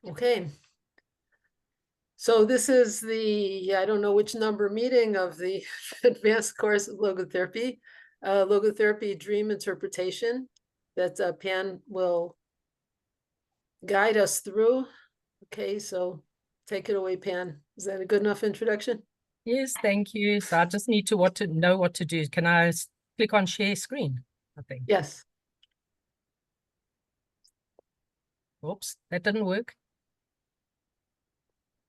Okay. So this is the, I don't know which number meeting of the advanced course of logotherapy, logotherapy dream interpretation that Pan will guide us through. Okay, so take it away, Pan. Is that a good enough introduction? Yes, thank you. So I just need to know what to do. Can I click on share screen? I think. Yes. Oops, that didn't work.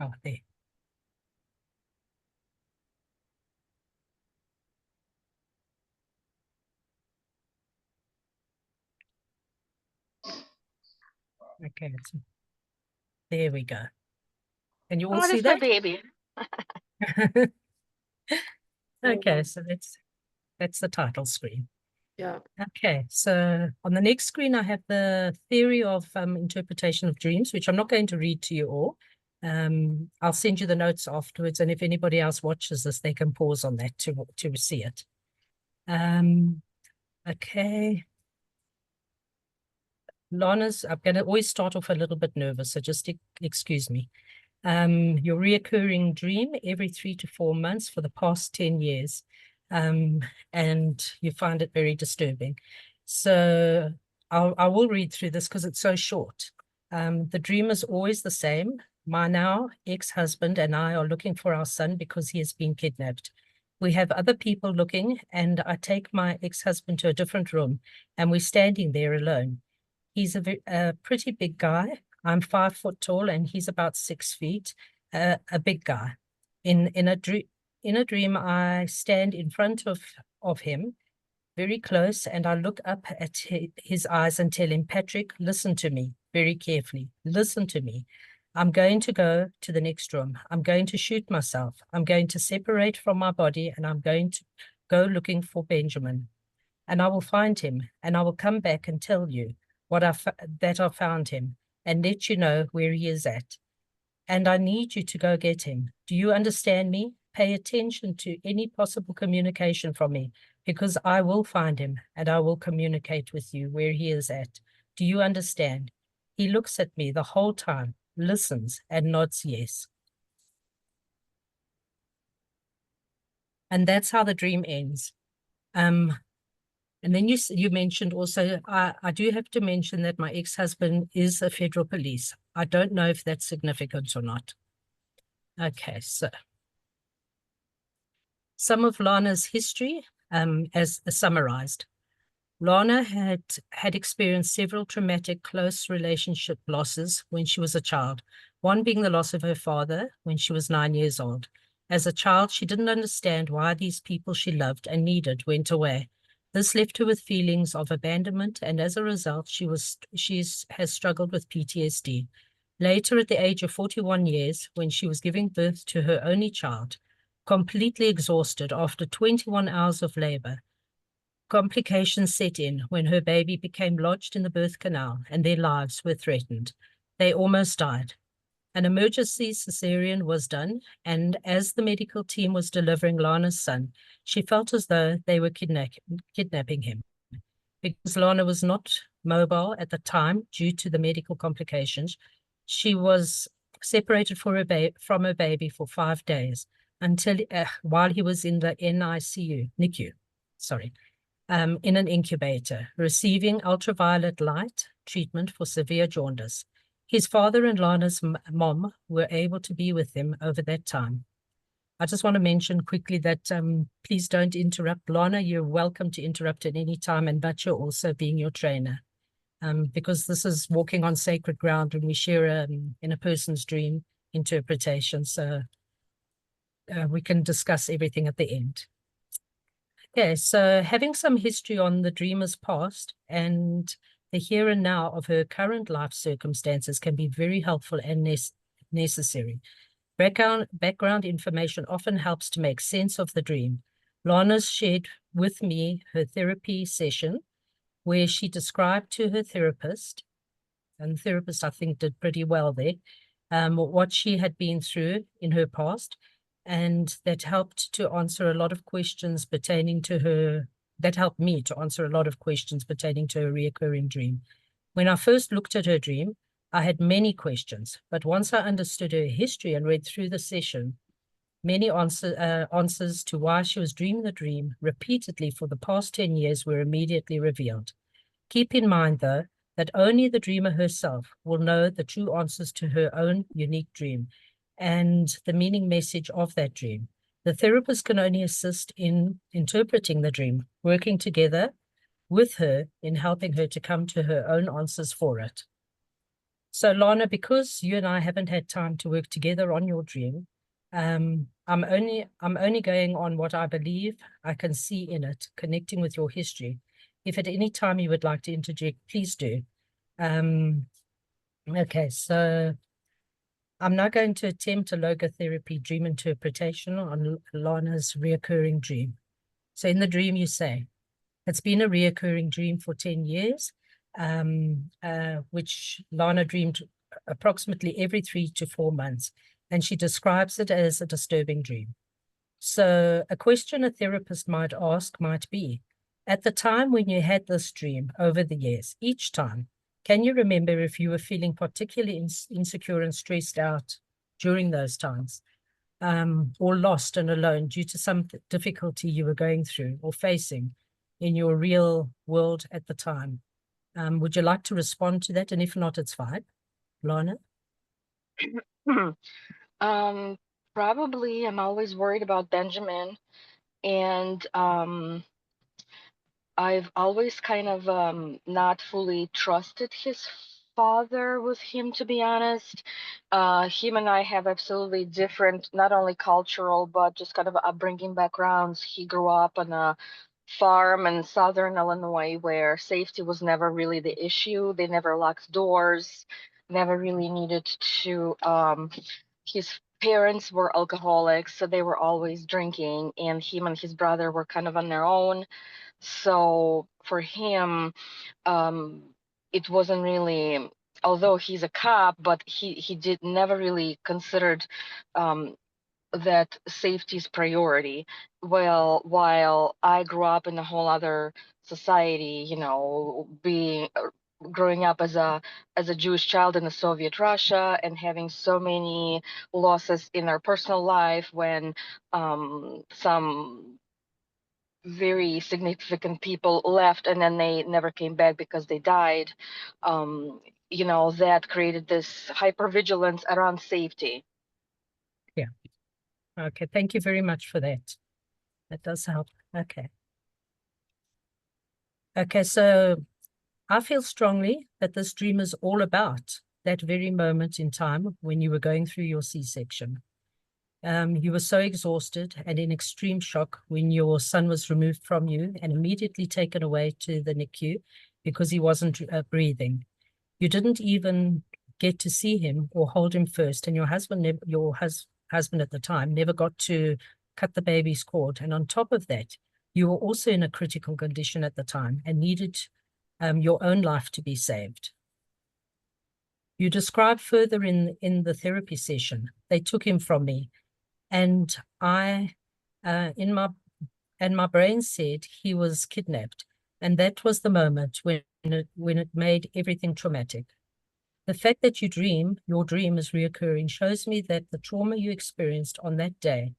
Oh, there. Okay, there we go. Can you all see that? Baby. Okay, so that's the title screen. Yeah. Okay, so on the next screen, I have the theory of interpretation of dreams, which I'm not going to read to you all. I'll send you the notes afterwards, and if anybody else watches this, they can pause on that to see it. Okay. Lana's, I'm going to always start off a little bit nervous, so just excuse me. Your reoccurring dream every 3 to 4 months for the past 10 years. And you find it very disturbing. So I will read through this because it's so short. The dream is always the same. My now ex-husband and I are looking for our son because he has been kidnapped. We have other people looking, and I take my ex-husband to a different room, and we're standing there alone. He's a pretty big guy. I'm 5 foot tall, and he's about 6 feet. A big guy. In a dream, I stand in front of him, very close, and I look up at his eyes and tell him, Patrick, listen to me very carefully. Listen to me. I'm going to go to the next room. I'm going to shoot myself. I'm going to separate from my body, and I'm going to go looking for Benjamin. And I will find him, and I will come back and tell you that I found him, and let you know where he is at. And I need you to go get him. Do you understand me? Pay attention to any possible communication from me, because I will find him, and I will communicate with you where he is at. Do you understand? He looks at me the whole time, listens, and nods yes. And that's how the dream ends. And then you mentioned also, I do have to mention that my ex-husband is a federal police. I don't know if that's significant or not. Okay, so some of Lana's history as summarized. Lana had experienced several traumatic close relationship losses when she was a child, one being the loss of her father when she was 9 years old. As a child, she didn't understand why these people she loved and needed went away. This left her with feelings of abandonment, and as a result, she has struggled with PTSD. Later, at the age of 41 years, when she was giving birth to her only child, completely exhausted after 21 hours of labor, complications set in when her baby became lodged in the birth canal and their lives were threatened. They almost died. An emergency cesarean was done, and as the medical team was delivering Lana's son, she felt as though they were kidnapping him. Because Lana was not mobile at the time due to the medical complications, she was separated from her baby for 5 days until while he was in the NICU, in an incubator, receiving ultraviolet light treatment for severe jaundice. His father and Lana's mom were able to be with him over that time. I just want to mention quickly that please don't interrupt. Lana, you're welcome to interrupt at any time, and Batcha also being your trainer, because this is walking on sacred ground when we share in a person's dream interpretation. So we can discuss everything at the end. Okay, so having some history on the dreamer's past and the here and now of her current life circumstances can be very helpful and necessary. Background information often helps to make sense of the dream. Lana's shared with me her therapy session where she described to her therapist, and the therapist I think did pretty well there, what she had been through in her past, and that helped to answer a lot of questions pertaining to her, that helped me to answer a lot of questions pertaining to her reoccurring dream. When I first looked at her dream, I had many questions, but once I understood her history and read through the session, many answers to why she was dreaming the dream repeatedly for the past 10 years were immediately revealed. Keep in mind, though, that only the dreamer herself will know the true answers to her own unique dream and the meaning message of that dream. The therapist can only assist in interpreting the dream, working together with her in helping her to come to her own answers for it. So, Lana, because you and I haven't had time to work together on your dream, I'm only going on what I believe I can see in it, connecting with your history. If at any time you would like to interject, please do. Okay, so I'm now going to attempt a logotherapy dream interpretation on Lana's reoccurring dream. So in the dream you say, it's been a reoccurring dream for 10 years, which Lana dreamed approximately every 3 to 4 months, and she describes it as a disturbing dream. So a question a therapist might ask might be, at the time when you had this dream over the years, each time, can you remember if you were feeling particularly insecure and stressed out during those times, or lost and alone due to some difficulty you were going through or facing in your real world at the time? Would you like to respond to that? And if not, it's fine. Lana? Probably I'm always worried about Benjamin, and I've always kind of not fully trusted his father with him, to be honest. Him and I have absolutely different, not only cultural, but just kind of upbringing backgrounds. He grew up on a farm in southern Illinois where safety was never really the issue. They never locked doors, never really needed to. His parents were alcoholics, so they were always drinking, and him and his brother were kind of on their own. So for him, it wasn't really, although he's a cop, but he did never really considered that safety is priority. Well, while I grew up in a whole other society, you know, being growing up as a Jewish child in the Soviet Russia and having so many losses in our personal life when some very significant people left and then they never came back because they died. You know, that created this hypervigilance around safety. Yeah. Okay, thank you very much for that. That does help. Okay. Okay, so I feel strongly that this dream is all about that very moment in time when you were going through your C-section. You were so exhausted and in extreme shock when your son was removed from you and immediately taken away to the NICU because he wasn't breathing. You didn't even get to see him or hold him first, and your husband at the time never got to cut the baby's cord. And on top of that, you were also in a critical condition at the time and needed your own life to be saved. You describe further in the therapy session, they took him from me, and my brain said he was kidnapped, and that was the moment when it made everything traumatic. The fact that your dream is reoccurring shows me that the trauma you experienced on that day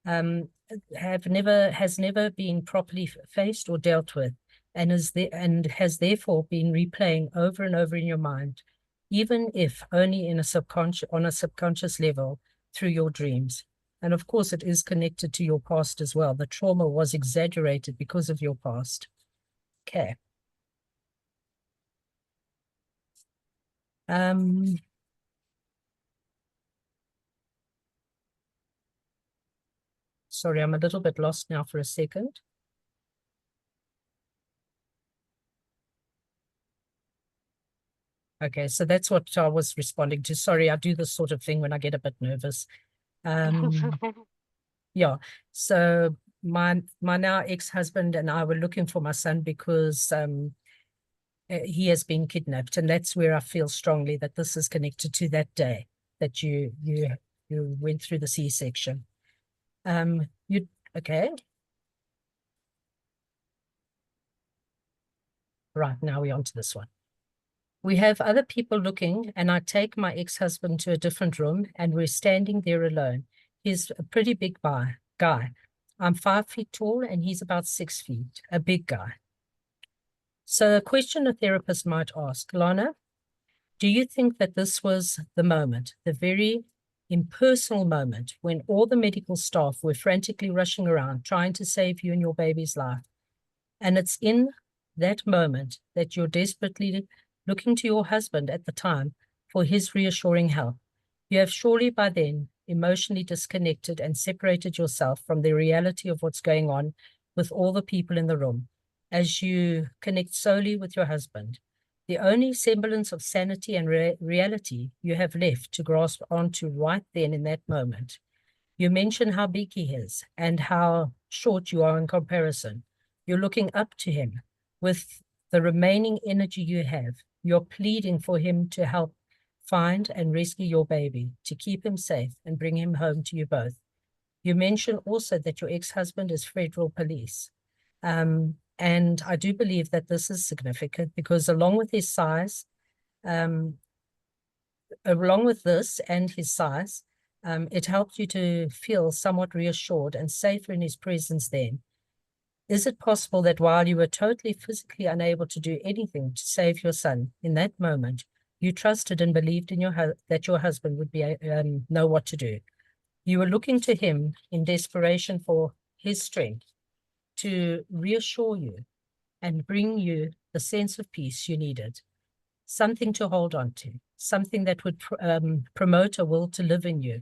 has never been properly faced or dealt with, and has therefore been replaying over and over in your mind, even if only on a subconscious level through your dreams. And of course, it is connected to your past as well. The trauma was exaggerated because of your past. Okay. Sorry, I'm a little bit lost now for a second. Okay, so that's what I was responding to. Sorry, I do this sort of thing when I get a bit nervous. Yeah, so my now ex-husband and I were looking for my son because he has been kidnapped, and that's where I feel strongly that this is connected to that day that you went through the C-section. Okay. Right, now we're on to this one. We have other people looking, and I take my ex-husband to a different room, and we're standing there alone. He's a pretty big guy. I'm 5 feet tall, and he's about 6 feet, a big guy. So a question a therapist might ask, Lana, do you think that this was the moment, the very impersonal moment when all the medical staff were frantically rushing around trying to save you and your baby's life? And it's in that moment that you're desperately looking to your husband at the time for his reassuring help. You have surely by then emotionally disconnected and separated yourself from the reality of what's going on with all the people in the room as you connect solely with your husband. The only semblance of sanity and reality you have left to grasp onto right then in that moment. You mention how big he is and how short you are in comparison. You're looking up to him with the remaining energy you have. You're pleading for him to help find and rescue your baby, to keep him safe and bring him home to you both. You mention also that your ex-husband is federal police. And I do believe that this is significant because along with his size, along with this and his size, it helped you to feel somewhat reassured and safer in his presence then. Is it possible that while you were totally physically unable to do anything to save your son in that moment, you trusted and believed in that your husband would be know what to do? You were looking to him in desperation for his strength to reassure you and bring you the sense of peace you needed, something to hold on to, something that would promote a will to live in you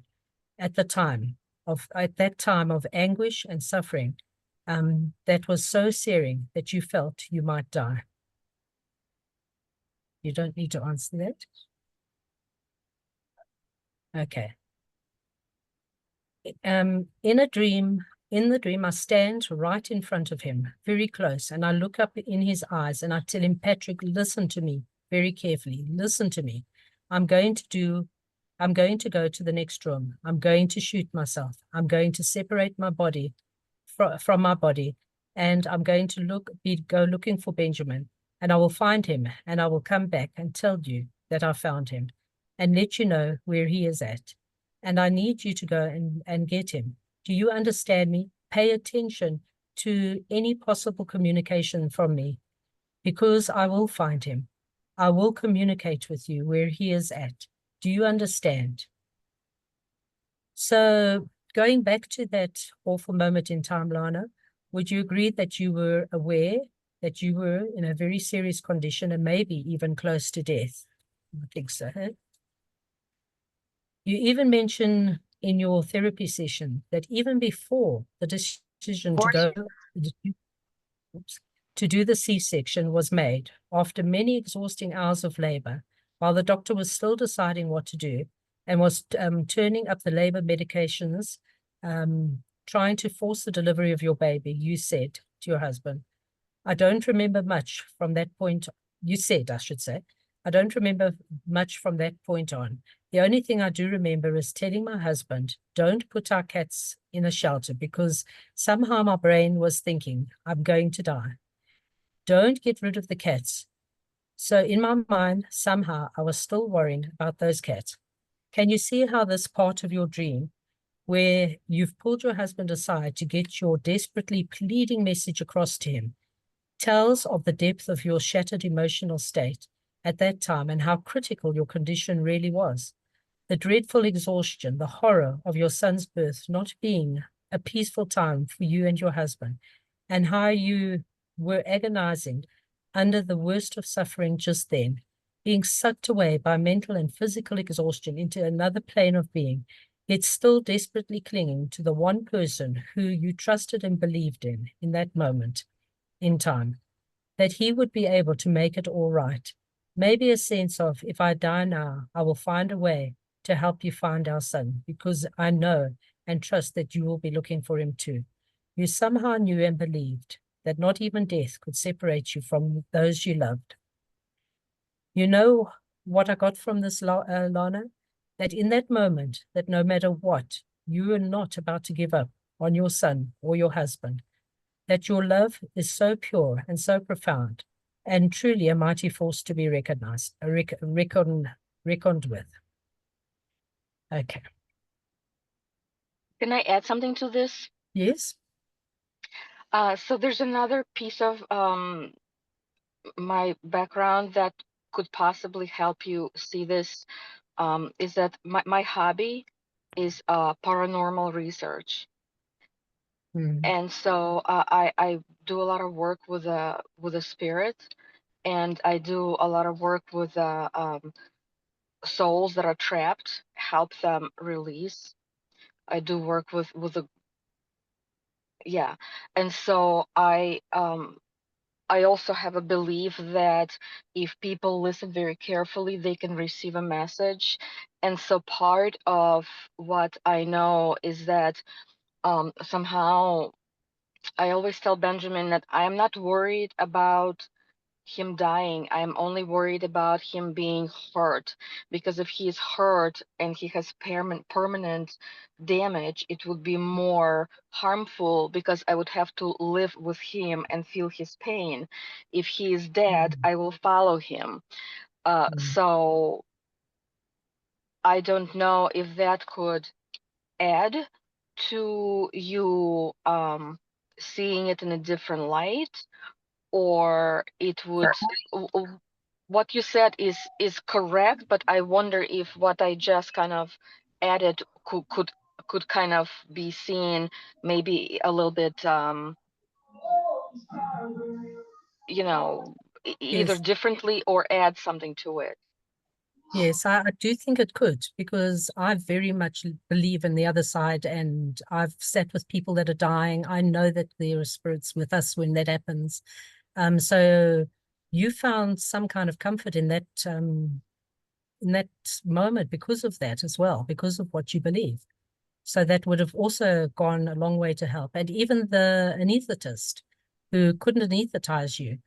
at that time of anguish and suffering that was so searing that you felt you might die. You don't need to answer that. Okay. In the dream, I stand right in front of him, very close, and I look up in his eyes and I tell him, Patrick, listen to me very carefully. Listen to me. I'm going to go to the next room. I'm going to shoot myself. I'm going to separate my body from my body, and I'm going to go looking for Benjamin, and I will find him, and I will come back and tell you that I found him and let you know where he is at. And I need you to go and get him. Do you understand me? Pay attention to any possible communication from me, because I will find him. I will communicate with you where he is at. Do you understand? So going back to that awful moment in time, Lana, would you agree that you were aware that you were in a very serious condition and maybe even close to death? I think so. Huh? You even mention in your therapy session that even before the decision to do the C-section was made, after many exhausting hours of labor, while the doctor was still deciding what to do and was turning up the labor medications, trying to force the delivery of your baby, you said to your husband, I don't remember much from that point. You said, I should say, I don't remember much from that point on. The only thing I do remember is telling my husband, don't put our cats in a shelter, because somehow my brain was thinking, I'm going to die. Don't get rid of the cats. So in my mind, somehow I was still worrying about those cats. Can you see how this part of your dream, where you've pulled your husband aside to get your desperately pleading message across to him, tells of the depth of your shattered emotional state at that time and how critical your condition really was? The dreadful exhaustion, the horror of your son's birth not being a peaceful time for you and your husband, and how you were agonizing under the worst of suffering just then, being sucked away by mental and physical exhaustion into another plane of being, yet still desperately clinging to the one person who you trusted and believed in that moment in time, that he would be able to make it all right. Maybe a sense of, if I die now, I will find a way to help you find our son, because I know and trust that you will be looking for him too. You somehow knew and believed that not even death could separate you from those you loved. You know what I got from this, Lana? That in that moment, that no matter what, you were not about to give up on your son or your husband, that your love is so pure and so profound and truly a mighty force to be recognized, reckoned with. Okay. Can I add something to this? Yes. So there's another piece of my background that could possibly help you see this, is that my hobby is paranormal research. And so I do a lot of work with a spirit, and I do a lot of work with souls that are trapped, help them release. I do work with the yeah, and so I also have a belief that if people listen very carefully, they can receive a message. And so part of what I know is that somehow I always tell Benjamin that I am not worried about him dying. I'm only worried about him being hurt, because if he is hurt and he has permanent damage, it would be more harmful because I would have to live with him and feel his pain. If he is dead, I will follow him. So I don't know if that could add to you seeing it in a different light, or it would what you said is correct, but I wonder if what I just kind of added could kind of be seen maybe a little bit you know, either Yes. differently or add something to it. Yes, I do think it could, because I very much believe in the other side, and I've sat with people that are dying. I know that there are spirits with us when that happens. So you found some kind of comfort in that moment because of that as well, because of what you believe. So that would have also gone a long way to help. And even the anesthetist who couldn't anesthetize you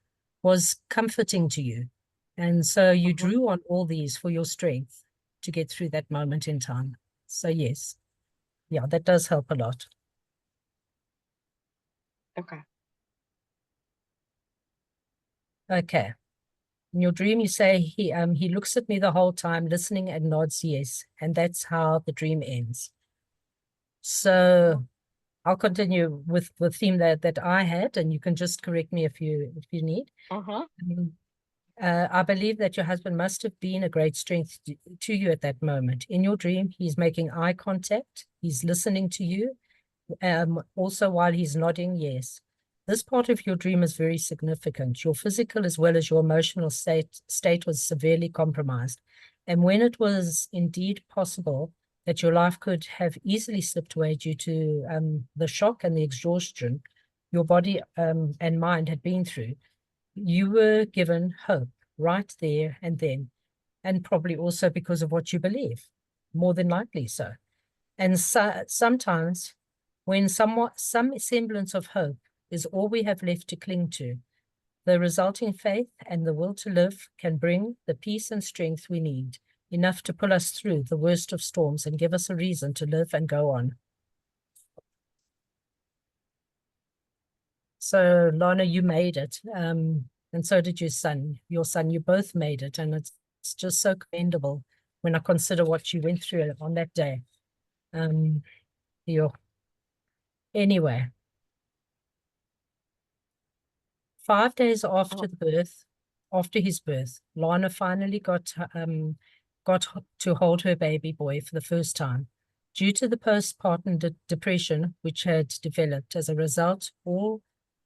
was comforting to you. And so you drew on all these for your strength to get through that moment in time. So yes, yeah, that does help a lot. Okay. Okay. In your dream, you say he looks at me the whole time, listening, and nods yes. And that's how the dream ends. So I'll continue with the theme that I had, and you can just correct me if you need. I believe that your husband must have been a great strength to you at that moment. In your dream, he's making eye contact. He's listening to you. Also while he's nodding yes. This part of your dream is very significant. Your physical as well as your emotional state was severely compromised. And when it was indeed possible that your life could have easily slipped away due to the shock and the exhaustion your body and mind had been through, you were given hope right there and then, and probably also because of what you believe, more than likely so. And so, sometimes when some semblance of hope is all we have left to cling to, the resulting faith and the will to live can bring the peace and strength we need, enough to pull us through the worst of storms and give us a reason to live and go on. So, Lana, you made it. And so did your son. You both made it. And it's just so commendable when I consider what you went through on that day. Anyway, 5 days after his birth, Lana finally got to hold her baby boy for the first time. Due to the postpartum depression which had developed as a result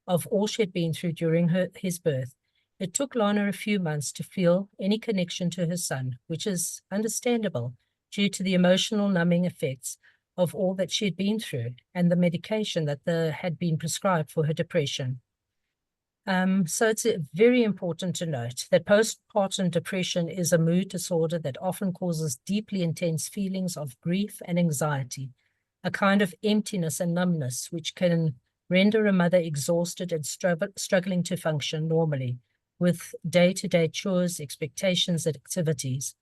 of all she had been through during his birth, it took Lana a few months to feel any connection to her son, which is understandable due to the emotional numbing effects of all that she had been through and the medication that had been prescribed for her depression. So it's very important to note that postpartum depression is a mood disorder that often causes deeply intense feelings of grief and anxiety, a kind of emptiness and numbness which can render a mother exhausted and struggling to function normally with day-to-day chores, expectations, and activities.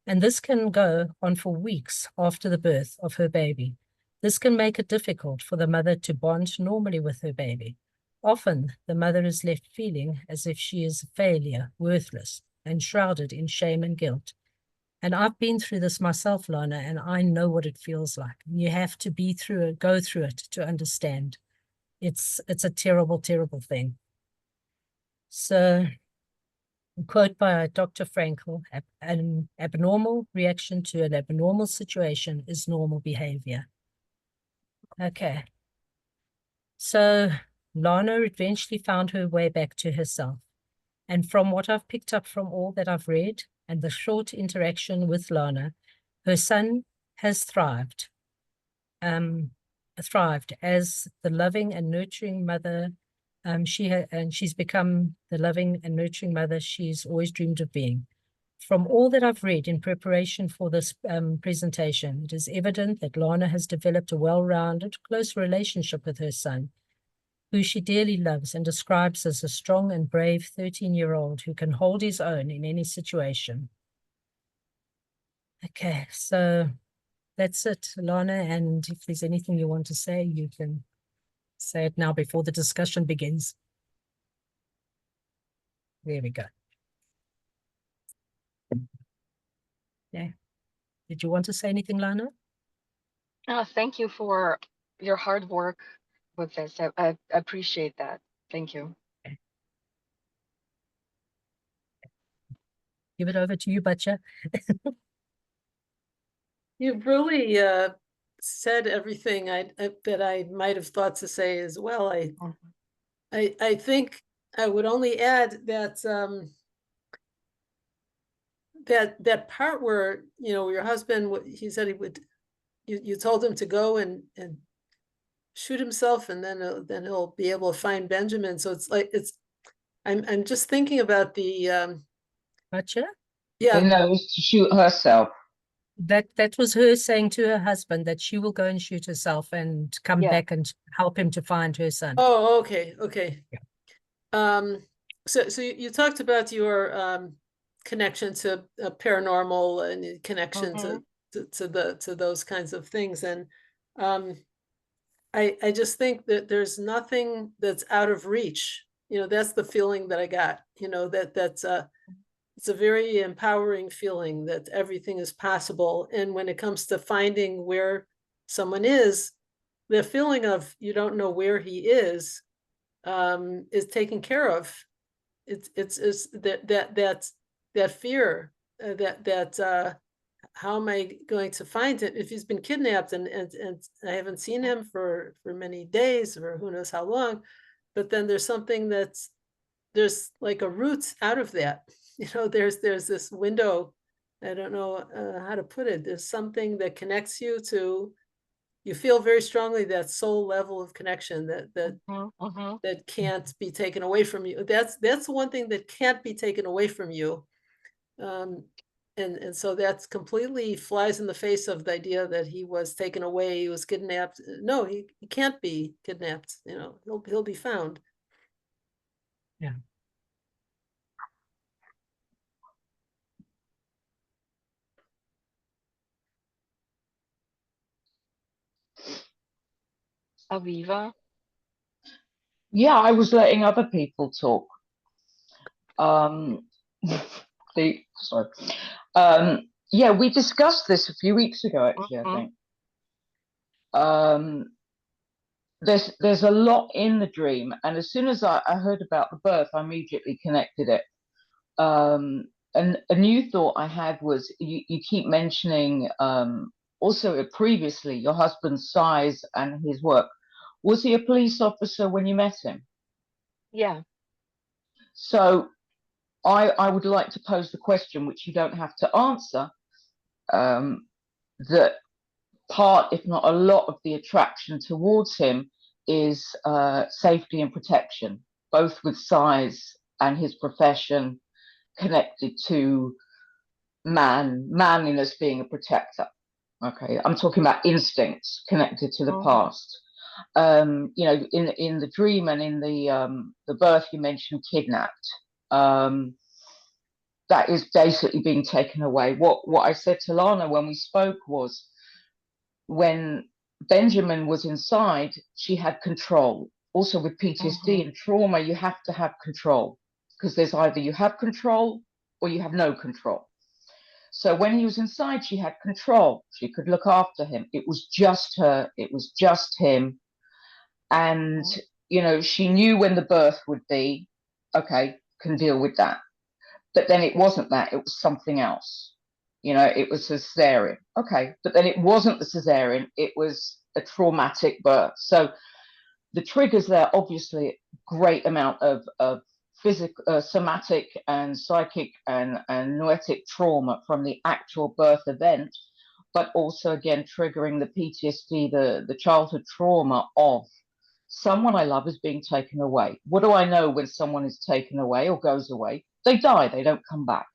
And this can go on for weeks after the birth of her baby. This can make it difficult for the mother to bond normally with her baby. Often, the mother is left feeling as if she is a failure, worthless, and shrouded in shame and guilt. And I've been through this myself, Lana, and I know what it feels like. You have to be through it, go through it to understand. It's a terrible, terrible thing. So, a quote by Dr. Frankl, an abnormal reaction to an abnormal situation is normal behavior. Okay. So Lana eventually found her way back to herself. And from what I've picked up from all that I've read and the short interaction with Lana, her son has thrived as the loving and nurturing mother. And she's become the loving and nurturing mother she's always dreamed of being. From all that I've read in preparation for this presentation, it is evident that Lana has developed a well-rounded, close relationship with her son, who she dearly loves and describes as a strong and brave 13-year-old who can hold his own in any situation. Okay, so that's it, Lana, and if there's anything you want to say, you can say it now before the discussion begins. There we go. Yeah. Did you want to say anything, Lana? Thank you for your hard work with this. I appreciate that. Thank you. Okay. Give it over to you, Batya. You've really said everything that I might have thought to say as well. I think I would only add that that part where, you know, your husband, he said he would, you told him to go and shoot himself, and then he'll be able to find Benjamin. So it's like, I'm just thinking about the Batya? yeah. No, it was to shoot herself. That was her saying to her husband that she will go and shoot herself and come back and help him to find her son. Oh, okay. Yeah. So you talked about your connection to paranormal and connection to those kinds of things, and I just think that there's nothing that's out of reach. You know, that's the feeling that I got. You know, that's it's a very empowering feeling that everything is possible. And when it comes to finding where someone is, the feeling of you don't know where he is taken care of. It's that fear that how am I going to find him if he's been kidnapped and I haven't seen him for many days or who knows how long, but then there's something there's like a root out of that. You know, there's this window, I don't know how to put it. There's something that connects you to, you feel very strongly that soul level of connection that can't be taken away from you. That's the one thing that can't be taken away from you. And so that's completely flies in the face of the idea that he was taken away, he was kidnapped. No, he can't be kidnapped. You know, he'll be found. Yeah. Aviva? Yeah, I was letting other people talk. Sorry. Yeah, we discussed this a few weeks ago, actually, I think. There's a lot in the dream, and as soon as I heard about the birth, I immediately connected it. And a new thought I had was you keep mentioning also previously your husband's size and his work. Was he a police officer when you met him? Yeah. So I would like to pose the question, which you don't have to answer, that part, if not a lot, of the attraction towards him is safety and protection, both with size and his profession connected to manliness being a protector. Okay, I'm talking about instincts connected to the past. You know, in the dream and in the birth, you mentioned kidnapped. That is basically being taken away. What I said to Lana when we spoke was, when Benjamin was inside, she had control also with PTSD and trauma, you have to have control, because there's either you have control or you have no control. So when he was inside, she had control. She could look after him. It was just her. It was just him. And, you know, she knew when the birth would be. Okay, can deal with that. But then it wasn't that. It was something else. You know, it was a cesarean. Okay, but then it wasn't the cesarean. It was a traumatic birth. So the triggers there, obviously, great amount of physical, somatic and psychic and noetic trauma from the actual birth event, but also, again, triggering the PTSD, the childhood trauma of someone I love is being taken away. What do I know when someone is taken away or goes away? They die. They don't come back.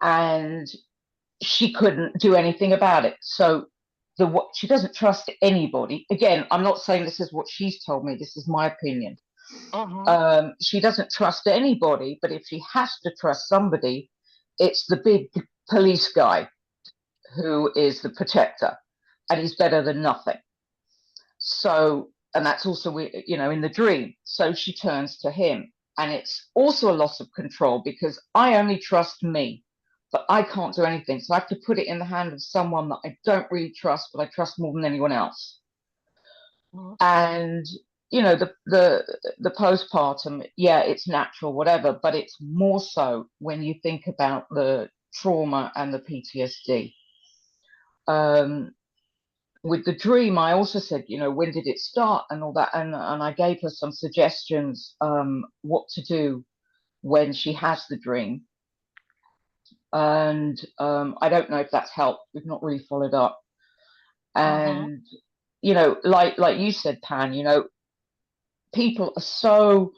And she couldn't do anything about it. So she doesn't trust anybody. Again, I'm not saying this is what she's told me. This is my opinion. She doesn't trust anybody, but if she has to trust somebody, it's the big police guy who is the protector, and he's better than nothing. So, and that's also, you know, in the dream. So she turns to him, and it's also a loss of control, because I only trust me, but I can't do anything. So I have to put it in the hand of someone that I don't really trust, but I trust more than anyone else. And, you know, the postpartum, yeah, it's natural, whatever, but it's more so when you think about the trauma and the PTSD. With the dream, I also said, you know, when did it start and all that, and I gave her some suggestions what to do when she has the dream. And I don't know if that's helped. We've not really followed up. And you know, like you said, Pan, you know, people are so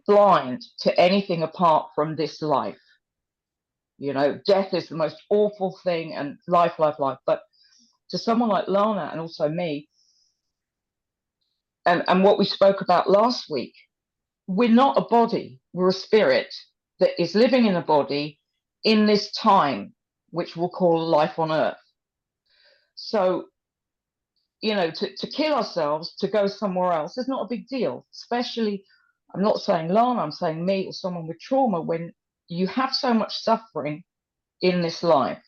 blind to anything apart from this life. You know, death is the most awful thing, and life. But to someone like Lana and also me, and what we spoke about last week, we're not a body, we're a spirit that is living in a body in this time, which we'll call life on Earth. So, you know, to kill ourselves, to go somewhere else is not a big deal, especially, I'm not saying Lana, I'm saying me or someone with trauma, when you have so much suffering in this life.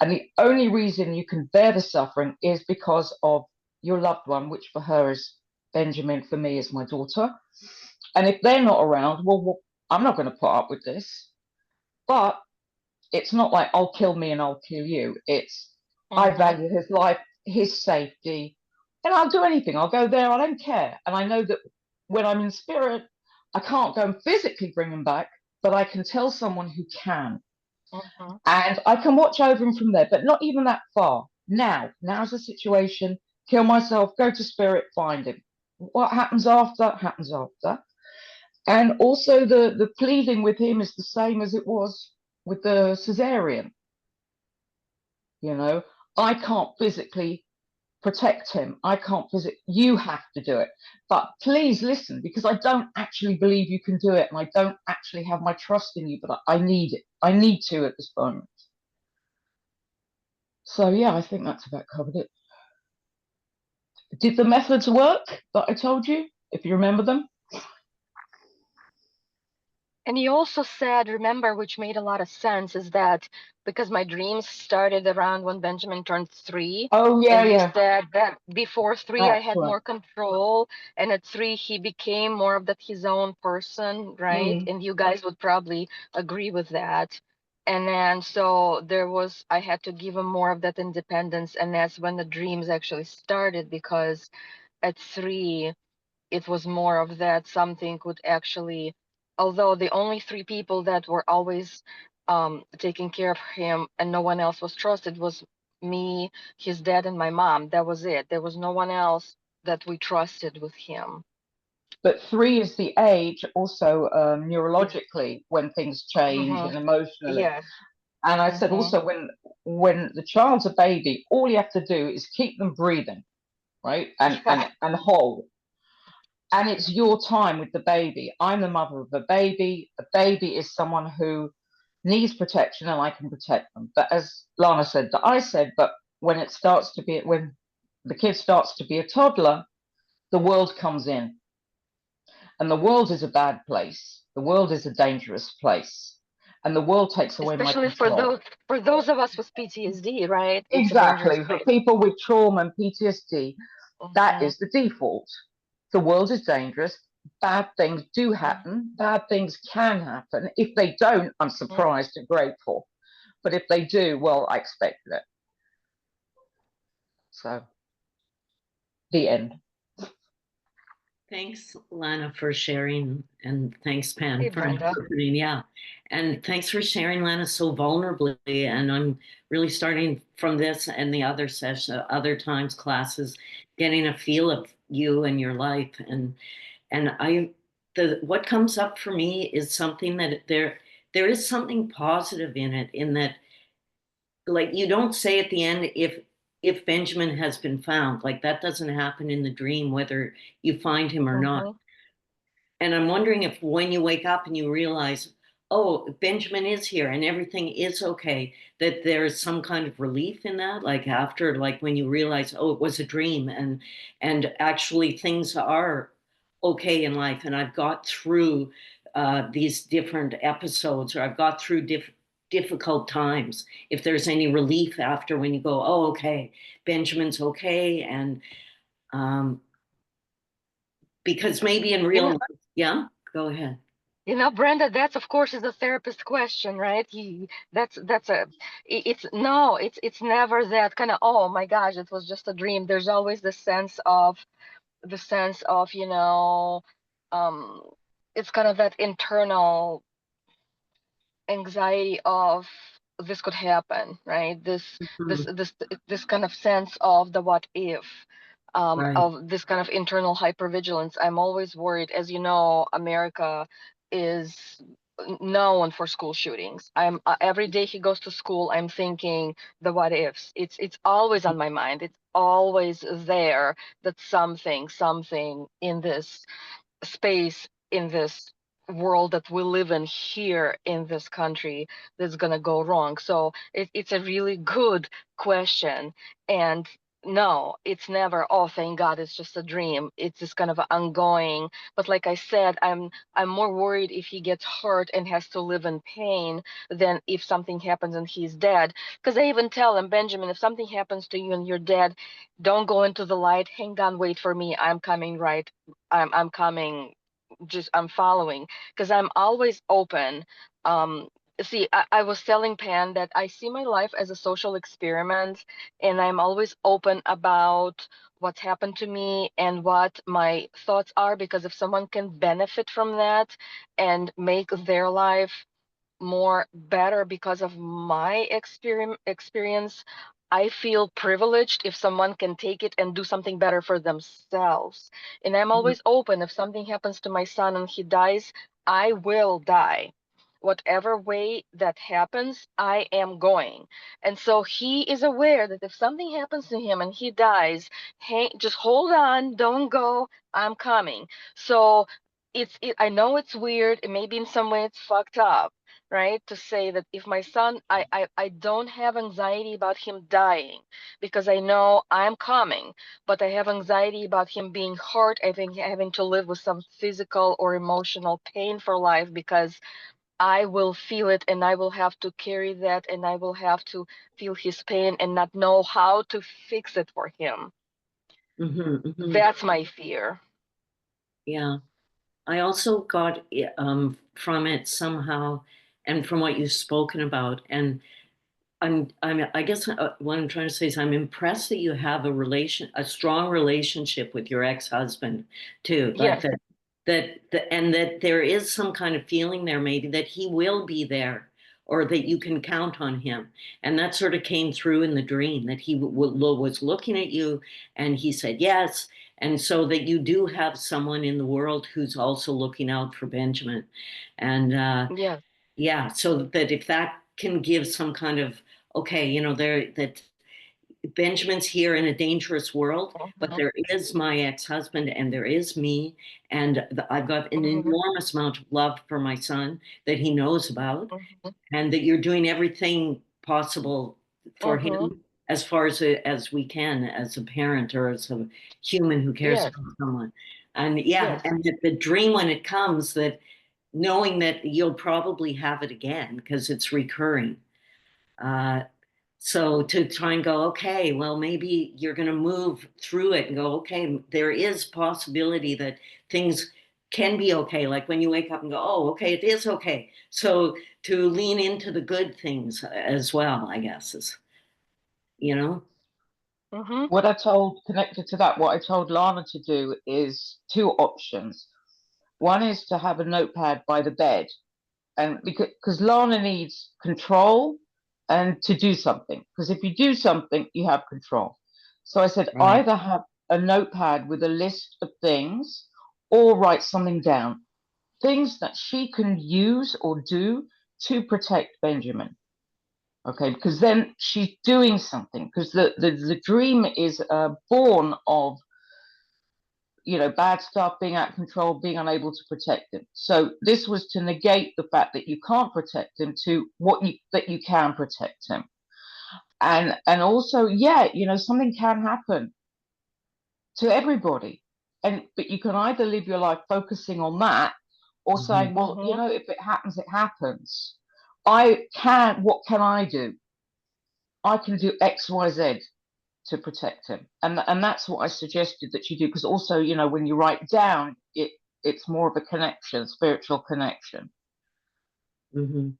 And the only reason you can bear the suffering is because of your loved one, which for her is Benjamin, for me is my daughter. And if they're not around, well, I'm not going to put up with this. But it's not like I'll kill me and I'll kill you. It's I value his life, his safety, and I'll do anything. I'll go there. I don't care. And I know that when I'm in spirit, I can't go and physically bring him back, but I can tell someone who can. And I can watch over him from there, but not even that far. Now's the situation. Kill myself, go to spirit, find him. What happens after, happens after. And also the pleading with him is the same as it was with the cesarean. You know, I can't physically protect him. I can't you have to do it. But please listen, because I don't actually believe you can do it, and I don't actually have my trust in you, but I need it. I need to at this moment. So yeah, I think that's about covered it. Did the methods work that I told you, if you remember them? And you also said, remember, which made a lot of sense, is that because my dreams started around when Benjamin turned 3. Oh, yeah, and yeah. you said that before 3, I had more control. And at 3, he became more of that his own person, right? And you guys would probably agree with that. And then so I had to give him more of that independence. And that's when the dreams actually started, because at 3, it was more of that something could actually, although the only 3 people that were always taking care of him and no one else was trusted was me, his dad, and my mom. That was it. There was no one else that we trusted with him. But 3 is the age also neurologically when things change and emotionally. Yeah. And I said also when the child's a baby, all you have to do is keep them breathing, right? And whole. And it's your time with the baby. I'm the mother of a baby. A baby is someone who needs protection, and I can protect them. But as Lana said, but when it starts to be, when the kid starts to be a toddler, the world comes in. And the world is a bad place. The world is a dangerous place. And the world takes away my Especially control. for those of us with PTSD, right? It's a Exactly. dangerous For place. people with trauma and PTSD, that Mhm. is the default. The world is dangerous. Bad things do happen. Bad things can happen. If they don't, I'm surprised and grateful. But if they do, well, I expected it. So, the end. Thanks, Lana, for sharing, and thanks, Pam, Hey, for Brenda. interpreting. Yeah, and thanks for sharing, Lana, so vulnerably. And I'm really starting from this and the other session, other times classes, getting a feel of you and your life. And what comes up for me is something that there is something positive in it, in that, like, you don't say at the end if Benjamin has been found. Like, that doesn't happen in the dream, whether you find him or not. And I'm wondering if when you wake up and you realize, oh, Benjamin is here and everything is okay, that there's some kind of relief in that, like after, like when you realize, oh, it was a dream, and actually things are okay in life, and I've got through these different episodes, or I've got through difficult times. If there's any relief after, when you go, oh, okay, Benjamin's okay, and because maybe in real life, yeah, go ahead. Brenda, that's of course is a therapist question, right? It's never that kind of, oh my gosh, it was just a dream. There's always the sense of it's kind of that internal anxiety of this could happen, right? Mhm. This kind of sense of the what if, Right. of this kind of internal hypervigilance. I'm always worried. As you know, America is known for school shootings. I'm every day he goes to school, I'm thinking the what ifs. It's always on my mind. It's always there that something in this space, in this world that we live in here in this country, that's going to go wrong. So it's a really good question. And no, it's never, oh thank God it's just a dream. It's just kind of ongoing. But like I said, I'm more worried if he gets hurt and has to live in pain than if something happens and he's dead. Because I even tell him, Benjamin, if something happens to you and you're dead, don't go into the light, hang on, wait for me, I'm coming, right? I'm coming, just I'm following, because I'm always open. See, I was telling Pan that I see my life as a social experiment, and I'm always open about what's happened to me and what my thoughts are, because if someone can benefit from that and make their life more better because of my experience, I feel privileged if someone can take it and do something better for themselves. And I'm always open. If something happens to my son and he dies, I will die. Whatever way that happens, I am going. And so he is aware that if something happens to him and he dies, hey, just hold on, don't go, I'm coming. So I know it's weird, and maybe in some way it's fucked up, right? To say that if my son, I don't have anxiety about him dying, because I know I'm coming, but I have anxiety about him being hurt. I think having to live with some physical or emotional pain for life, because I will feel it and I will have to carry that, and I will have to feel his pain and not know how to fix it for him. That's my fear. Yeah. I also got from it somehow, and from what you've spoken about, and I guess what I'm trying to say is I'm impressed that you have a strong relationship with your ex-husband too, like Yes. and that there is some kind of feeling there, maybe that he will be there, or that you can count on him, and that sort of came through in the dream, that he was looking at you, and he said yes, and so that you do have someone in the world who's also looking out for Benjamin, and Yes. yeah, so that if that can give some kind of, okay, that Benjamin's here in a dangerous world, but there is my ex-husband and there is me, and I've got an enormous amount of love for my son that he knows about, and that you're doing everything possible for him as far as we can as a parent or as a human who cares Yes. about someone. And yeah, Yes. and the dream when it comes, that knowing that you'll probably have it again because it's recurring. So to try and go, okay, well, maybe you're going to move through it and go, okay, there is possibility that things can be okay. Like when you wake up and go, oh, okay, it is okay. So to lean into the good things as well, I guess, is, you know? Mm-hmm. What I told, connected to that, what I told Lana to do is two options. One is to have a notepad by the bed, and because Lana needs control and to do something. Because if you do something, you have control. So I said, Right. either have a notepad with a list of things or write something down. Things that she can use or do to protect Benjamin. Okay, because then she's doing something. Because the dream is born of, you know, bad stuff, being out of control, being unable to protect him. So this was to negate the fact that you can't protect him to that you can protect him. And also, yeah, you know, something can happen to everybody. But you can either live your life focusing on that or saying, well, you know, if it happens, it happens. What can I do? I can do X, Y, Z to protect him, and that's what I suggested that you do, because also, you know, when you write down it's more of a connection, spiritual connection. Mm-hmm.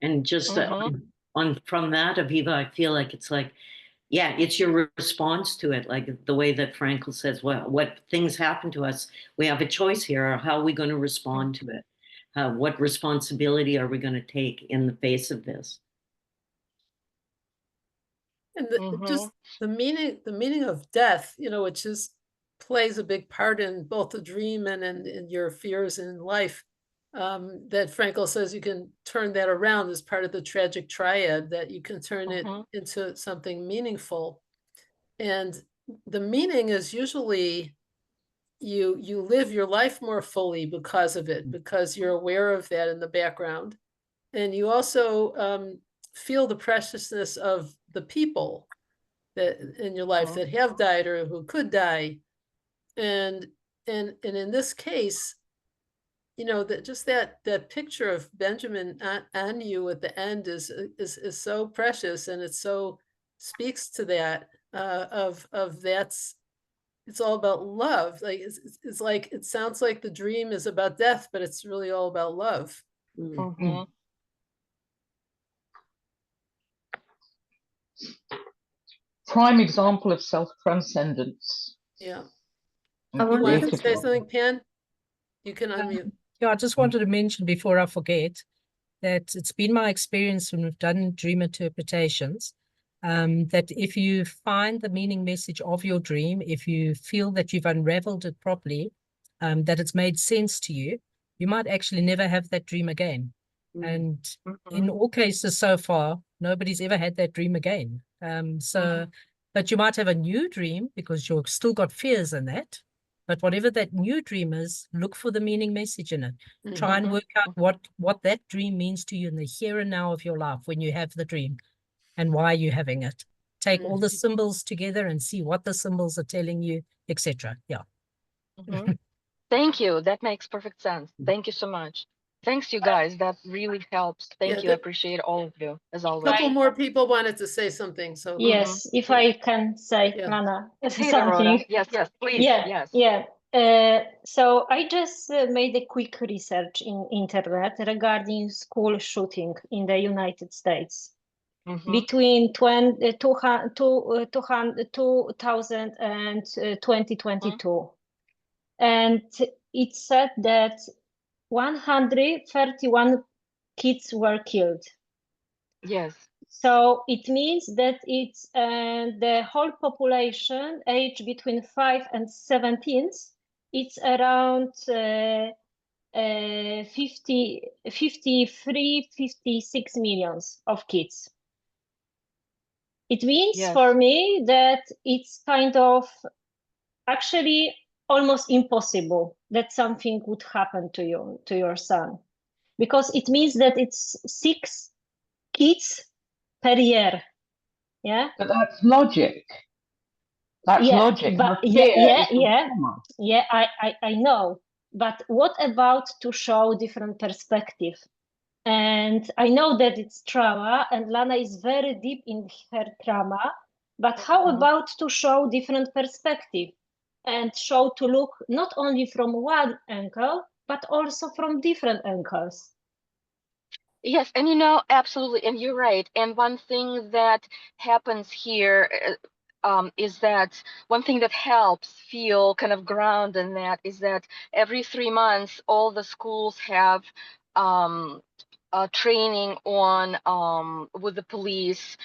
And just from that, Aviva, I feel like it's like, yeah, it's your response to it, like the way that Frankl says, well, what things happen to us, we have a choice here. How are we going to respond to it? What responsibility are we going to take in the face of this? And just the meaning of death, you know, which plays a big part in both the dream and in your fears in life. That Frankl says you can turn that around as part of the tragic triad, that you can turn it into something meaningful. And the meaning is usually you live your life more fully because of it, because you're aware of that in the background. And you also feel the preciousness of the people that in your life that have died or who could die. And in this case, you know, that picture of Benjamin on you at the end is so precious, and it so speaks to that of that's, it's all about love. Like it's like, it sounds like the dream is about death, but it's really all about love. Prime example of self-transcendence. Yeah. You wanted to say something, Pan? You can unmute. Yeah, I just wanted to mention before I forget that it's been my experience when we've done dream interpretations, that if you find the meaning message of your dream, if you feel that you've unraveled it properly, that it's made sense to you, you might actually never have that dream again. And in all cases so far, nobody's ever had that dream again. But you might have a new dream because you've still got fears in that. But whatever that new dream is, look for the meaning message in it. Try and work out what that dream means to you in the here and now of your life when you have the dream and why you're having it. Take all the symbols together and see what the symbols are telling you, etc. Yeah. Thank you. That makes perfect sense. Thank you so much. Thanks, you guys. That really helps. Thank you. I appreciate all of you, as always. A couple more people wanted to say something. So yes, if I can say, Lana, something. Yes, please. So I just made a quick research in internet regarding school shooting in the United States between 2000 and 2022. And it said that 131 kids were killed. Yes. So it means that it's the whole population age between 5 and 17, it's around 53, 56 millions of kids. It means for me that it's kind of actually almost impossible that something would happen to you, to your son, because it means that it's 6 kids per year Yeah. But that's logic. That's Yeah, logic. but Her fear is the trauma. yeah, I know. But what about to show different perspective? And I know that it's trauma, and Lana is very deep in her trauma. But how about to show different perspective and show to look not only from one angle, but also from different angles? Yes, and you know, absolutely, and you're right. And one thing that happens here is that one thing that helps feel kind of ground in that is that every 3 months, all the schools have training on with the police.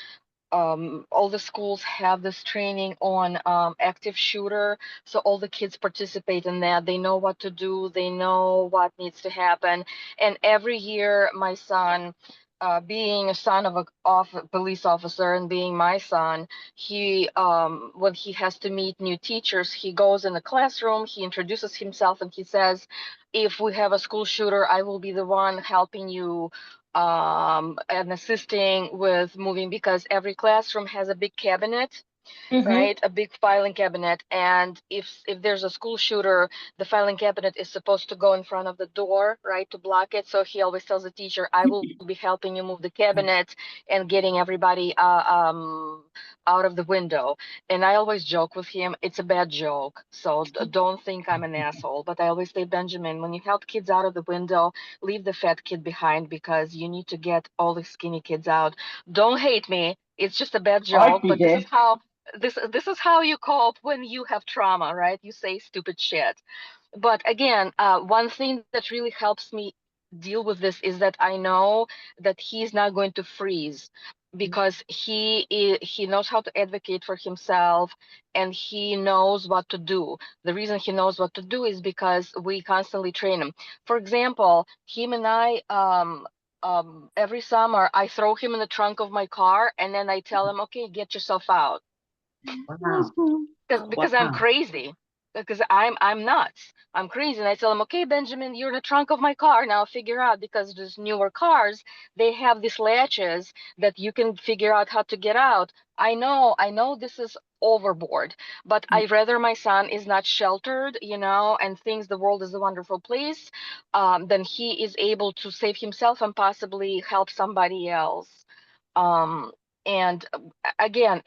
All the schools have this training on active shooter, so all the kids participate in that. They know what to do, they know what needs to happen. And every year my son, being a son of a police officer and being my son, he when he has to meet new teachers, he goes in the classroom, he introduces himself, and he says, if we have a school shooter, I will be the one helping you and assisting with moving, because every classroom has a big cabinet, right? A big filing cabinet. And if there's a school shooter, the filing cabinet is supposed to go in front of the door, right, to block it. So he always tells the teacher, I will be helping you move the cabinet and getting everybody out of the window. And I always joke with him, it's a bad joke, so don't think I'm an asshole. But I always say, Benjamin, when you help kids out of the window, leave the fat kid behind, because you need to get all the skinny kids out. Don't hate me. It's just a bad joke, but this is how this is how you cope when you have trauma, right? You say stupid shit. But again, one thing that really helps me deal with this is that I know that he's not going to freeze, because he knows how to advocate for himself, and he knows what to do. The reason he knows what to do is because we constantly train him. For example, him and I every summer I throw him in the trunk of my car, and then I tell him, okay, get yourself out. Wow. Because I'm crazy, because I'm nuts, I'm crazy. And I tell him, okay, Benjamin, you're in the trunk of my car now, figure out, because there's newer cars, they have these latches that you can figure out how to get out. I know this is overboard, but I rather my son is not sheltered, you know, and thinks the world is a wonderful place, than he is able to save himself and possibly help somebody else. And again,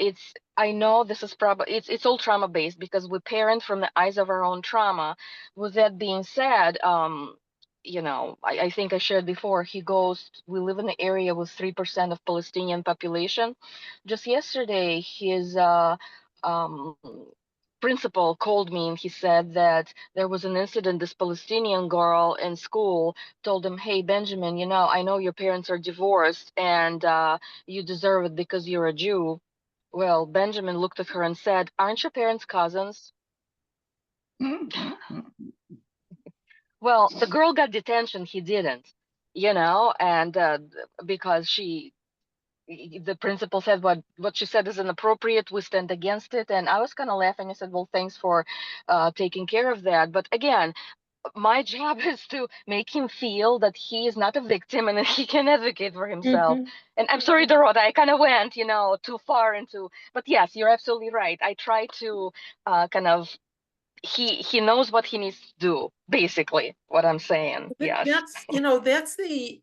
I know this is probably it's all trauma based, because we parent from the eyes of our own trauma. With that being said, you know, I think I shared before, we live in an area with 3% of Palestinian population. Just yesterday, his um, principal called me, and he said that there was an incident. This Palestinian girl in school told him, hey, Benjamin, you know, I know your parents are divorced, and you deserve it because you're a Jew. Well, Benjamin looked at her and said, aren't your parents cousins? Well, the girl got detention, he didn't, you know, and because the principal said what she said is inappropriate, we stand against it. And I was kind of laughing. I said, well, thanks for taking care of that. But again, my job is to make him feel that he is not a victim and that he can advocate for himself. And I'm sorry, Dorota, I kind of went, you know, too far into, but yes, you're absolutely right. I try to kind of, he knows what he needs to do, basically, what I'm saying. Yes. That's, you know, that's the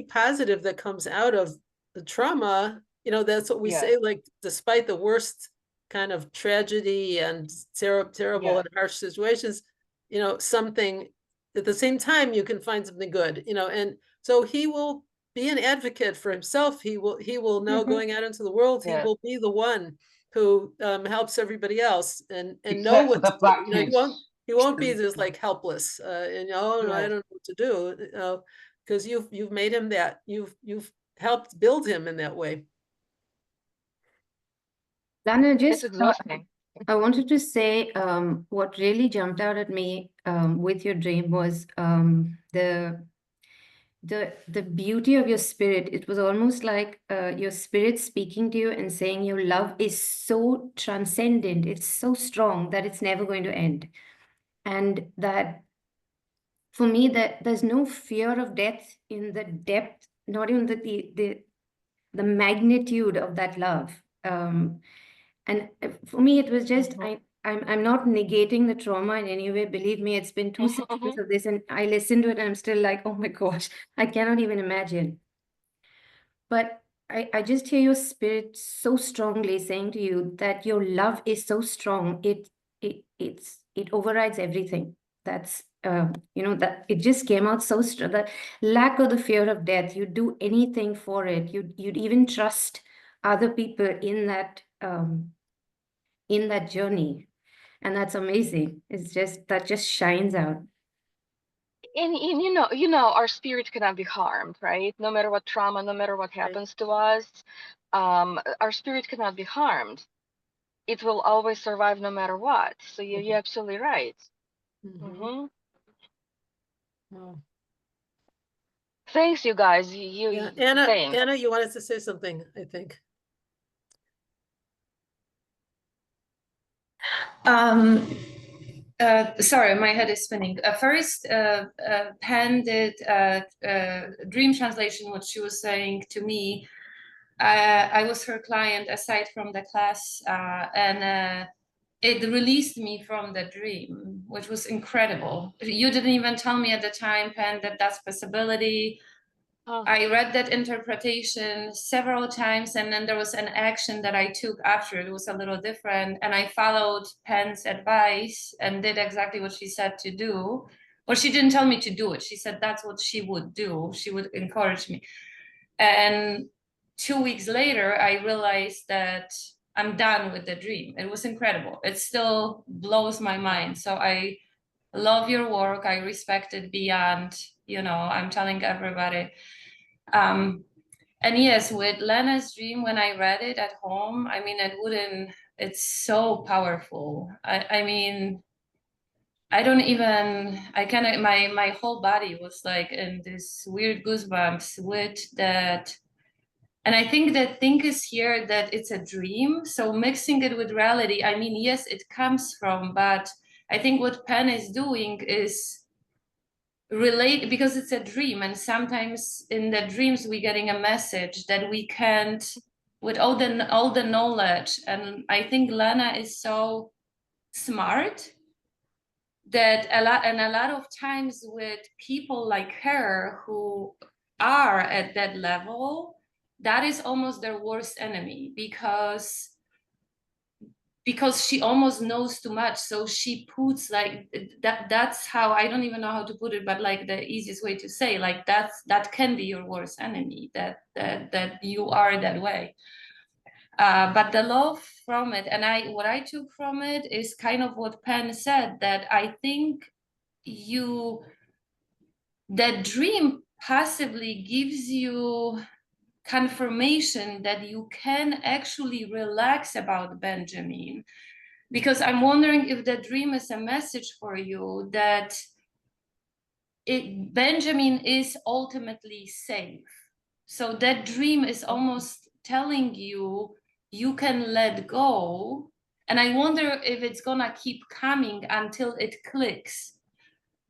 positive that comes out of the trauma. You know, that's what we say, like, despite the worst kind of tragedy and terrible and harsh situations, you know, something at the same time, you can find something good, you know, and so he will be an advocate for himself. He will know going out into the world, he will be the one who helps everybody else and know what to do. You know, he won't be just like helpless and I don't know what to do, you know, because you've made him that, you've helped build him in that way. Lana, It's just exhausting. I wanted to say what really jumped out at me with your dream was the beauty of your spirit. It was almost like your spirit speaking to you and saying your love is so transcendent, it's so strong that it's never going to end. And that for me, that there's no fear of death in the depth, not even the the magnitude of that love. And for me, it was just, I'm not negating the trauma in any way. Believe me, it's been 2 sessions of this, and I listened to it and I'm still like, oh my gosh, I cannot even imagine. But I just hear your spirit so strongly saying to you that your love is so strong, it overrides everything. That's you know, that it just came out so strong. The lack of the fear of death, you'd do anything for it. You'd even trust other people in that journey, and that's amazing. It's just that just shines out. And you know, our spirit cannot be harmed, right? No matter what trauma, no matter what happens to us, our spirit cannot be harmed. It will always survive no matter what. So you're absolutely right. Oh. Thanks, you guys. You Anna, you wanted to say something, I think. Sorry, my head is spinning. First, Pen did dream translation, what she was saying to me. I was her client aside from the class, and it released me from the dream, which was incredible. You didn't even tell me at the time, Pen, that that's possibility. I read that interpretation several times, and then there was an action that I took after. It was a little different, and I followed Pen's advice and did exactly what she said to do. Well, she didn't tell me to do it. She said that's what she would do. She would encourage me. And 2 weeks later, I realized that I'm done with the dream. It was incredible. It still blows my mind. So I love your work. I respect it beyond, you know, I'm telling everybody. And yes, with Lana's dream, when I read it at home, I mean, it's so powerful. I mean, I don't even, my whole body was like in this weird goosebumps with that. And I think the thing is here that it's a dream. So mixing it with reality, I mean, yes, it comes from, but I think what Pen is doing is relate, because it's a dream, and sometimes in the dreams we're getting a message that we can't with all the knowledge. And I think Lana is so smart that a lot of times with people like her who are at that level, that is almost their worst enemy, because she almost knows too much. So she puts like that's how, I don't even know how to put it, but like the easiest way to say, like that can be your worst enemy, that you are that way. But the love from it, and what I took from it is kind of what Pen said, that I think that dream passively gives you confirmation that you can actually relax about Benjamin. Because I'm wondering if the dream is a message for you that Benjamin is ultimately safe. So that dream is almost telling you you can let go. And I wonder if it's gonna keep coming until it clicks.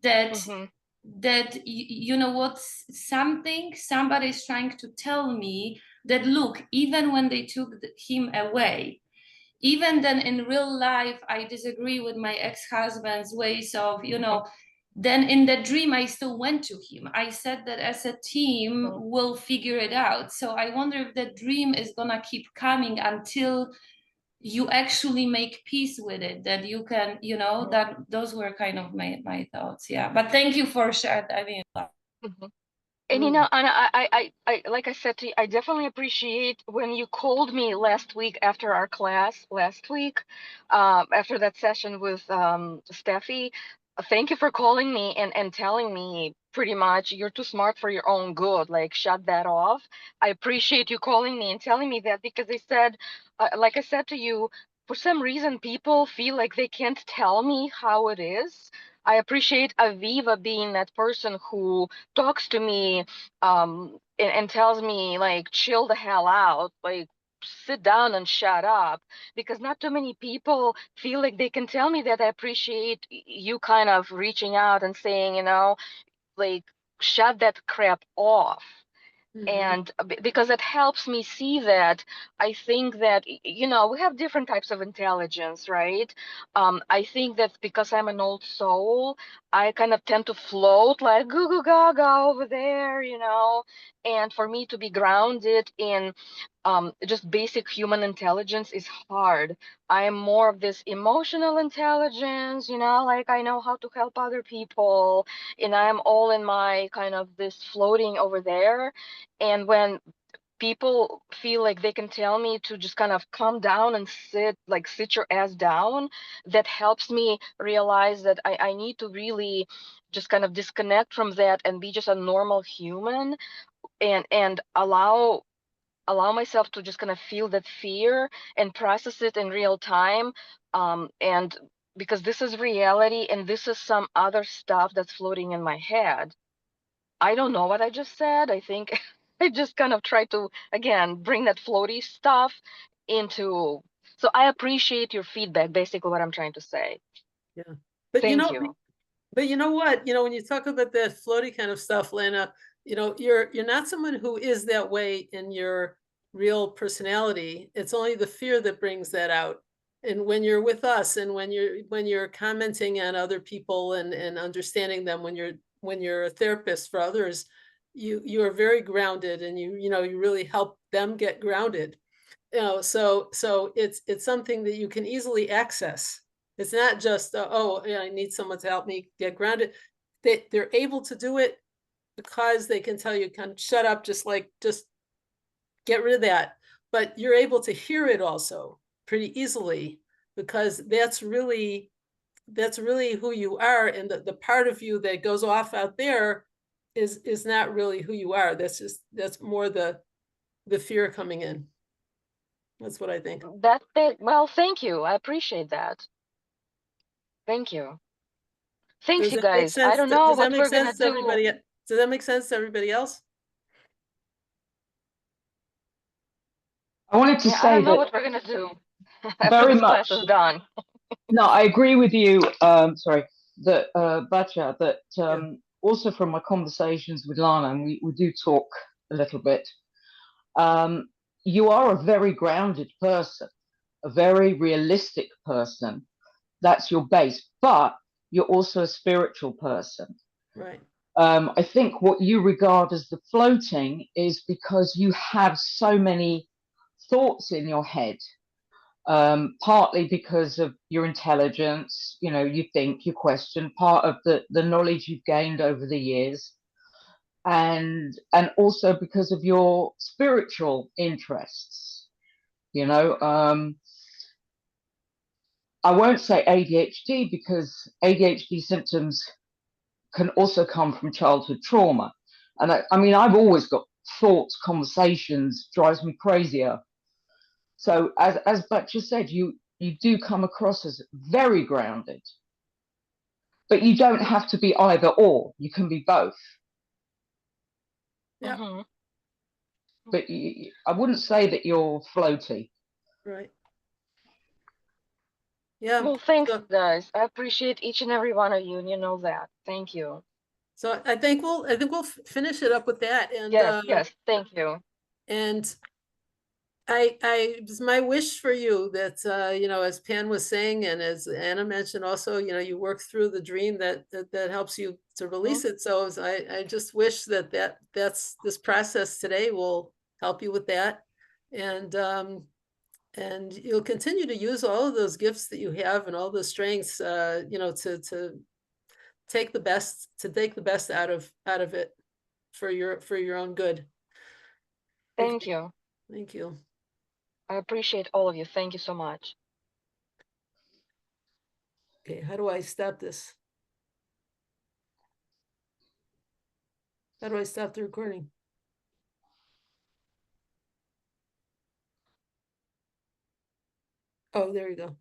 That you know what, somebody's trying to tell me that, look, even when they took him away, even then in real life, I disagree with my ex-husband's ways of, you know, then in the dream, I still went to him. I said that as a team, we'll figure it out. So I wonder if the dream is gonna keep coming until you actually make peace with it, that you can, you know, that those were kind of my thoughts. Yeah, but thank you for sharing. I mean, and you know, and I like I said to you, I definitely appreciate when you called me last week after our class last week, after that session with Steffi. Thank you for calling me and telling me pretty much you're too smart for your own good. Like, shut that off. I appreciate you calling me and telling me that, because they said, like I said to you, for some reason people feel like they can't tell me how it is. I appreciate Aviva being that person who talks to me and tells me, like, chill the hell out, like, sit down and shut up, because not too many people feel like they can tell me that. I appreciate you kind of reaching out and saying, you know, like, shut that crap off. And because it helps me see that, I think that, you know, we have different types of intelligence, right? I think that because I'm an old soul, I kind of tend to float like goo goo gaga over there, you know. And for me to be grounded in just basic human intelligence is hard. I am more of this emotional intelligence, you know, like I know how to help other people, and I'm all in my kind of this floating over there. And when people feel like they can tell me to just kind of calm down and sit your ass down, that helps me realize that I need to really just kind of disconnect from that and be just a normal human, and allow myself to just kind of feel that fear and process it in real time. And because this is reality and this is some other stuff that's floating in my head. I don't know what I just said. I think I just kind of try to, again, bring that floaty stuff into. So I appreciate your feedback, basically what I'm trying to say. Yeah. But Thank you. But you know what? You know, when you talk about that floaty kind of stuff, Lana, you know, you're not someone who is that way in your real personality. It's only the fear that brings that out. And when you're with us, and when you're commenting on other people and understanding them, when you're a therapist for others, you are very grounded, and you know you really help them get grounded. You know, so it's something that you can easily access. It's not just, oh, yeah, I need someone to help me get grounded. They're able to do it because they can tell you, kind of shut up, just get rid of that. But you're able to hear it also pretty easily, because that's really who you are. And the part of you that goes off out there is not really who you are. That's more the fear coming in. That's what I think. Well, thank you. I appreciate that. Thank you. Thanks, you Does that make guys. sense? I don't know Does that what make we're gonna sense to do. everybody? Does that make sense to everybody else? I wanted to Yeah, I say don't know that what we're gonna do after very this class much. is done. No, I agree with you. Sorry, that Batya, that Yeah. also from my conversations with Lana, and we do talk a little bit. You are a very grounded person, a very realistic person. That's your base, but you're also a spiritual person. Right. I think what you regard as the floating is because you have so many thoughts in your head, partly because of your intelligence, you know, you think, you question, part of the knowledge you've gained over the years, and also because of your spiritual interests, you know. I won't say ADHD, because ADHD symptoms can also come from childhood trauma. And I mean, I've always got thoughts, conversations, drives me crazier. So as Batya said, you do come across as very grounded, but you don't have to be either or. You can be both. Yeah. Mm-hmm. But I wouldn't say that you're floaty. Right. Yeah. Well, thanks, So, guys. I appreciate each and every one of you, and you know that. Thank you. so I think we'll finish it up with that. And Yes, thank you. and it's my wish for you that you know, as Pan was saying, and as Anna mentioned also, you know, you work through the dream that helps you to release it. So I just wish that this process today will help you with that. And you'll continue to use all of those gifts that you have and all those strengths, you know, to take the best out of it for your own good. Thank Okay. you. Thank you. I appreciate all of you. Thank you so much. Okay, how do I stop this? How do I stop the recording? Oh, there you go.